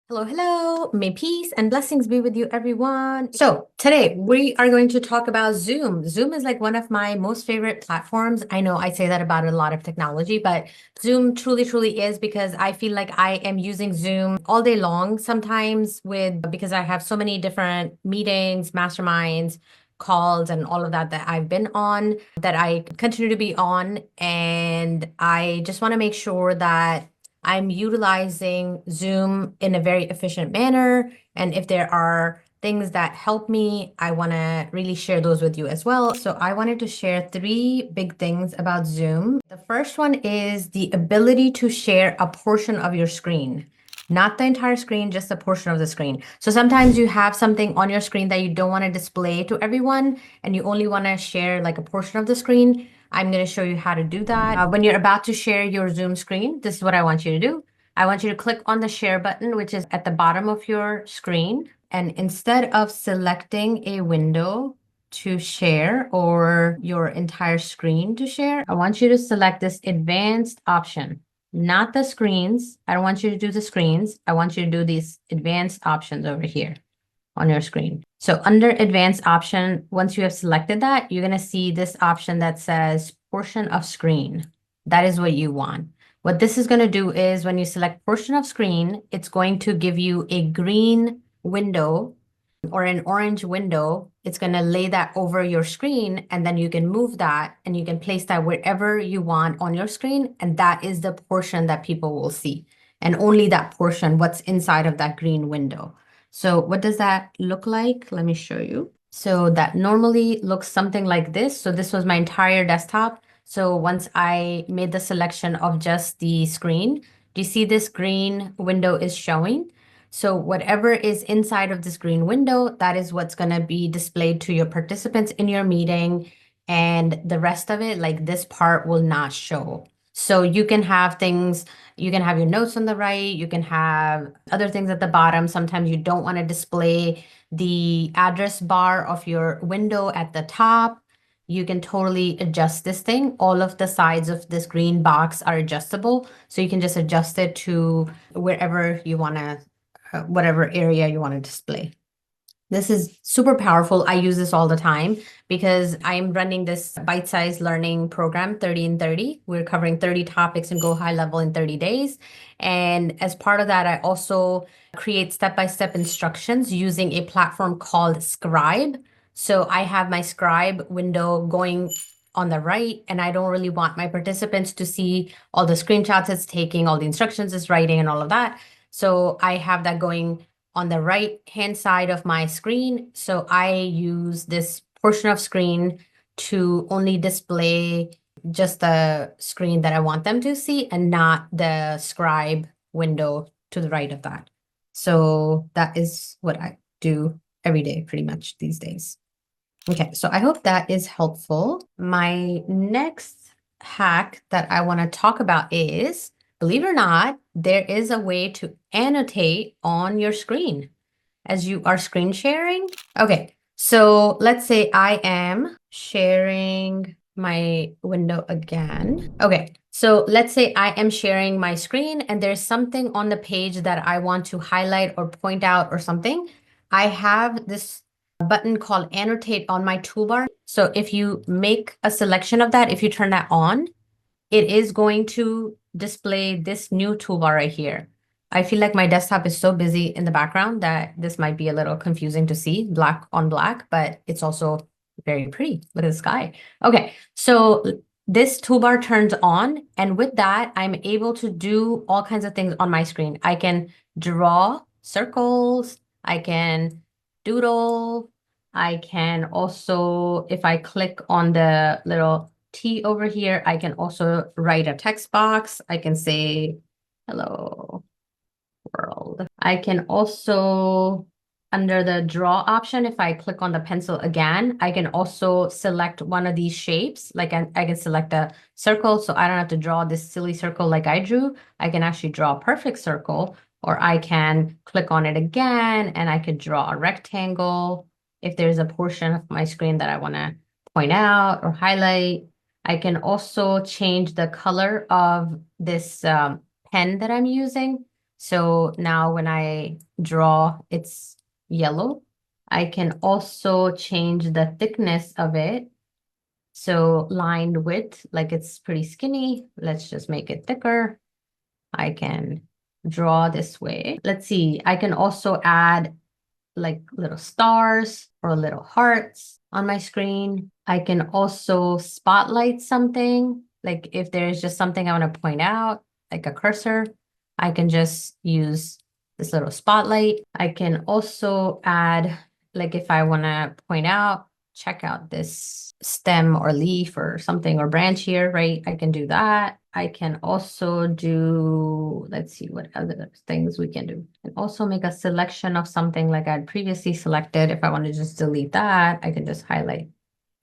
Hello, hello. May peace and blessings be with you, everyone. So today we are going to talk about Zoom. Zoom is like one of my most favorite platforms. I know I say that about a lot of technology, but Zoom truly is because I feel like I am using Zoom all day long sometimes because I have so many different meetings, masterminds, calls, and all of that I've been on, that I continue to be on. And I just want to make sure that I'm utilizing Zoom in a very efficient manner. And if there are things that help me, I want to really share those with you as well. So I wanted to share three big things about Zoom. The first one is the ability to share a portion of your screen. Not the entire screen, just a portion of the screen. So sometimes you have something on your screen that you don't want to display to everyone, and you only want to share like a portion of the screen. I'm going to show you how to do that. When you're about to share your Zoom screen, this is what I want you to do. I want you to click on the share button, which is at the bottom of your screen. And instead of selecting a window to share or your entire screen to share, I want you to select this advanced option, not the screens. I don't want you to do the screens. I want you to do these advanced options over here on your screen. So under advanced option, once you have selected that, you're going to see this option that says portion of screen. That is what you want. What this is going to do is when you select portion of screen, it's going to give you a green window or an orange window. It's going to lay that over your screen, and then you can move that and you can place that wherever you want on your screen. And that is the portion that people will see, and only that portion, what's inside of that green window. So what does that look like? Let me show you. So that normally looks something like this. So this was my entire desktop. So once I made the selection of just the screen, do you see this green window is showing? So whatever is inside of this green window, that is what's going to be displayed to your participants in your meeting. And the rest of it, like this part, will not show. So you can have things, you can have your notes on the right, you can have other things at the bottom. Sometimes you don't want to display the address bar of your window at the top. You can totally adjust this thing. All of the sides of this green box are adjustable. So you can just adjust it to wherever you want to, whatever area you want to display. This is super powerful. I use this all the time because I'm running this bite-sized learning program, 30 in 30. We're covering 30 topics and go high level in 30 days. And as part of that, I also create step-by-step instructions using a platform called Scribe. So I have my Scribe window going on the right, and I don't really want my participants to see all the screenshots it's taking, all the instructions it's writing, and all of that. So I have that going on the right-hand side of my screen. So I use this portion of screen to only display just the screen that I want them to see and not the scribe window to the right of that. So that is what I do every day, pretty much these days. Okay, so I hope that is helpful. My next hack that I want to talk about is, believe it or not, there is a way to annotate on your screen as you are screen sharing. Okay, so let's say I am sharing my window again. Okay, so let's say I am sharing my screen and there's something on the page that I want to highlight or point out or something. I have this button called Annotate on my toolbar. So if you make a selection of that, if you turn that on, it is going to display this new toolbar right here. I feel like my desktop is so busy in the background that this might be a little confusing to see black on black, but it's also very pretty. Look at the sky. Okay, so this toolbar turns on, and with that, I'm able to do all kinds of things on my screen. I can draw circles, I can doodle, I can also, if I click on the little T over here, I can also write a text box. I can say, hello world. I can also, under the draw option, if I click on the pencil again, I can also select one of these shapes. Like I can select a circle, so I don't have to draw this silly circle like I drew. I can actually draw a perfect circle, or I can click on it again and I could draw a rectangle. If there's a portion of my screen that I want to point out or highlight, I can also change the color of this pen that I'm using. So now when I draw, it's yellow. I can also change the thickness of it. So line width, like it's pretty skinny. Let's just make it thicker. I can draw this way. Let's see. I can also add like little stars or little hearts on my screen. I can also spotlight something. Like if there's just something I want to point out, like a cursor, I can just use this little spotlight. I can also add, like if I want to point out, check out this stem or leaf or something or branch here, right? I can do that. I can also do, let's see what other things we can do. And also make a selection of something like I had previously selected. If I want to just delete that, I can just highlight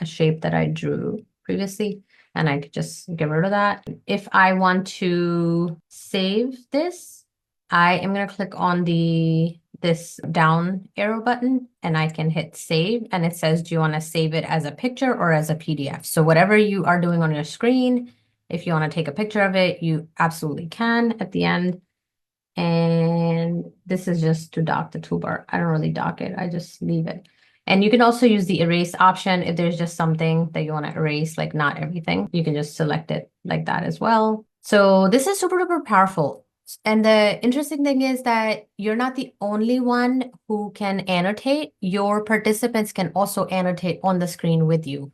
a shape that I drew previously and I could just get rid of that. If I want to save this, I am going to click on this down arrow button and I can hit save and it says, do you want to save it as a picture or as a PDF? So whatever you are doing on your screen, if you want to take a picture of it, you absolutely can at the end. And this is just to dock the toolbar. I don't really dock it. I just leave it. And you can also use the erase option if there's just something that you want to erase, like not everything. You can just select it like that as well. So this is super duper powerful. And the interesting thing is that you're not the only one who can annotate. Your participants can also annotate on the screen with you.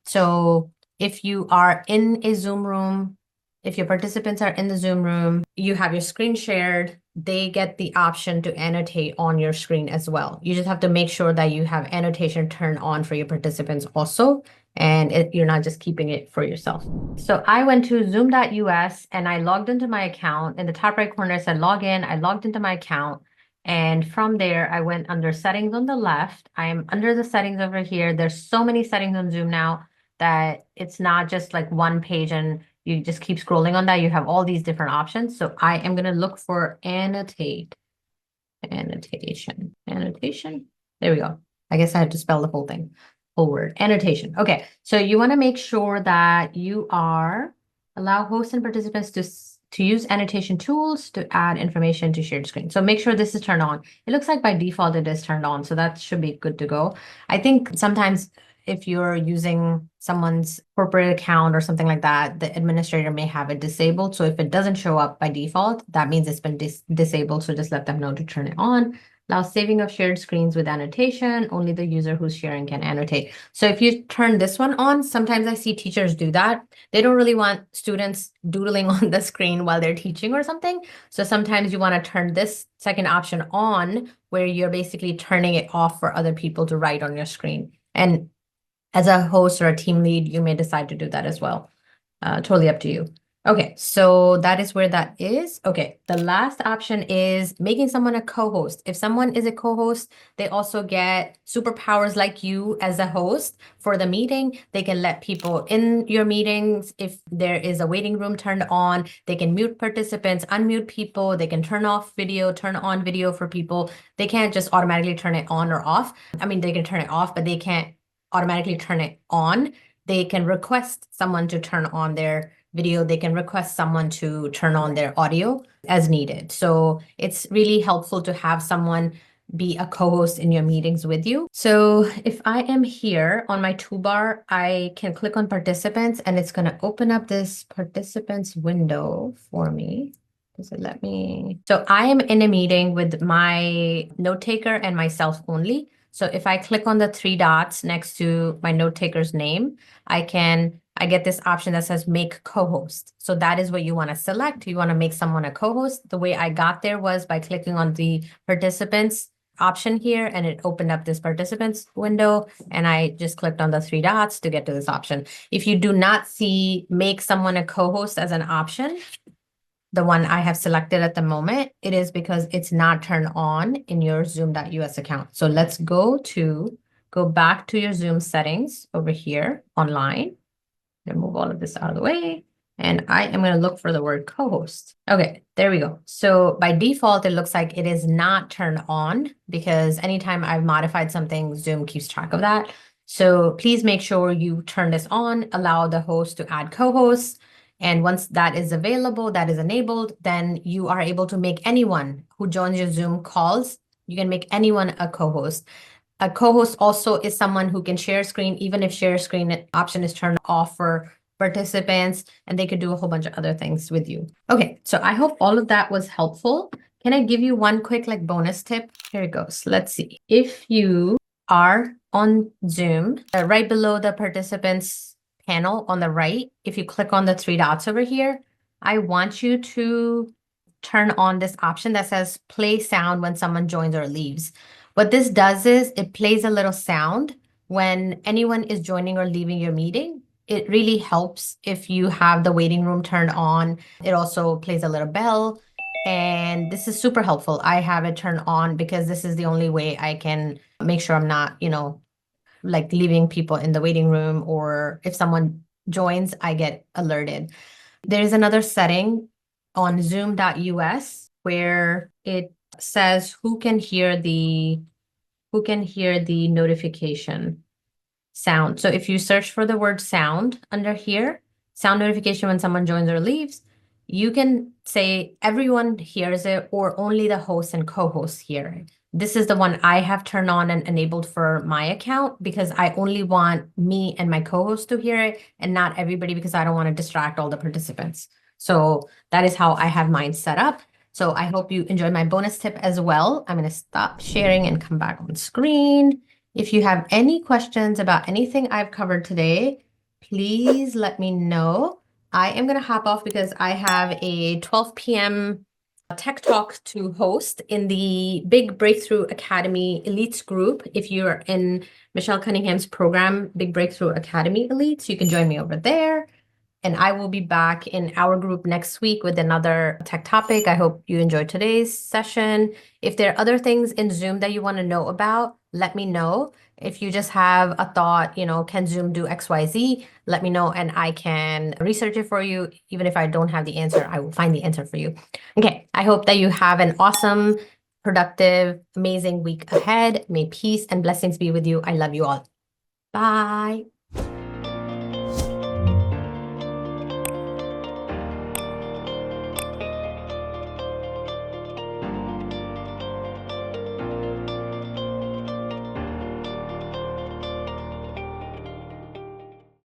So if you are in a Zoom room, if your participants are in the Zoom room, you have your screen shared, they get the option to annotate on your screen as well. You just have to make sure that you have annotation turned on for your participants also, and you're not just keeping it for yourself. So I went to zoom.us and I logged into my account. In the top right corner, it said log in. I logged into my account. And from there, I went under settings on the left. I am under the settings over here. There's so many settings on Zoom now that it's not just like one page and you just keep scrolling on that. You have all these different options. So I am going to look for annotate, annotation. There we go. I guess I had to spell the whole thing, whole word, annotation. Okay. So you want to make sure that you are allow hosts and participants to use annotation tools to add information to shared screen. So make sure this is turned on. It looks like by default it is turned on. So that should be good to go. I think sometimes if you're using someone's corporate account or something like that, the administrator may have it disabled. So if it doesn't show up by default, that means it's been disabled. So just let them know to turn it on. Allow saving of shared screens with annotation. Only the user who's sharing can annotate. So if you turn this one on, sometimes I see teachers do that. They don't really want students doodling on the screen while they're teaching or something. So sometimes you want to turn this second option on where you're basically turning it off for other people to write on your screen. And as a host or a team lead, you may decide to do that as well. Totally up to you. Okay, so that is where that is. Okay, the last option is making someone a co-host. If someone is a co-host, they also get superpowers like you as a host for the meeting. They can let people in your meetings. If there is a waiting room turned on, they can mute participants, unmute people. They can turn off video, turn on video for people. They can't just automatically turn it on or off. I mean, they can turn it off, but they can't automatically turn it on. They can request someone to turn on their video. They can request someone to turn on their audio as needed. So it's really helpful to have someone be a co-host in your meetings with you. So if I am here on my toolbar, I can click on participants and it's going to open up this participants window for me. Does it let me? So I am in a meeting with my note taker and myself only. So if I click on the three dots next to my note taker's name, I get this option that says make co-host. So that is what you want to select. You want to make someone a co-host. The way I got there was by clicking on the participants option here, and it opened up this participants window, and I just clicked on the three dots to get to this option. If you do not see make someone a co-host as an option, the one I have selected at the moment, it is because it's not turned on in your zoom.us account. So let's go back to your Zoom settings over here online. And move all of this out of the way. And I am going to look for the word co-host. Okay, there we go. So by default, it looks like it is not turned on because anytime I've modified something, Zoom keeps track of that. So please make sure you turn this on, allow the host to add co-hosts. And once that is available, that is enabled, then you are able to make anyone who joins your Zoom calls, you can make anyone a co-host. A co-host also is someone who can share screen, even if share screen option is turned off for participants, and they could do a whole bunch of other things with you. Okay, so I hope all of that was helpful. Can I give you one quick like bonus tip? Here it goes. Let's see. If you are on Zoom, right below the participants panel on the right, if you click on the three dots over here, I want you to turn on this option that says play sound when someone joins or leaves. What this does is it plays a little sound when anyone is joining or leaving your meeting. It really helps if you have the waiting room turned on. It also plays a little bell. And this is super helpful. I have it turned on because this is the only way I can make sure I'm not, like leaving people in the waiting room, or if someone joins, I get alerted. There's another setting on zoom.us where it says who can hear the notification sound. So if you search for the word sound under here, sound notification when someone joins or leaves, you can say everyone hears it or only the host and co-hosts hear it. This is the one I have turned on and enabled for my account because I only want me and my co-host to hear it and not everybody because I don't want to distract all the participants. So that is how I have mine set up. So I hope you enjoyed my bonus tip as well. I'm going to stop sharing and come back on screen. If you have any questions about anything I've covered today, please let me know. I am going to hop off because I have a 12 p.m. tech talk to host in the Big Breakthrough Academy Elites group. If you're in Michelle Cunningham's program, Big Breakthrough Academy Elites, you can join me over there. And I will be back in our group next week with another tech topic. I hope you enjoyed today's session. If there are other things in Zoom that you want to know about, let me know. If you just have a thought, can Zoom do XYZ? Let me know and I can research it for you. Even if I don't have the answer, I will find the answer for you. Okay, I hope that you have an awesome, productive, amazing week ahead. May peace and blessings be with you. I love you all. Bye.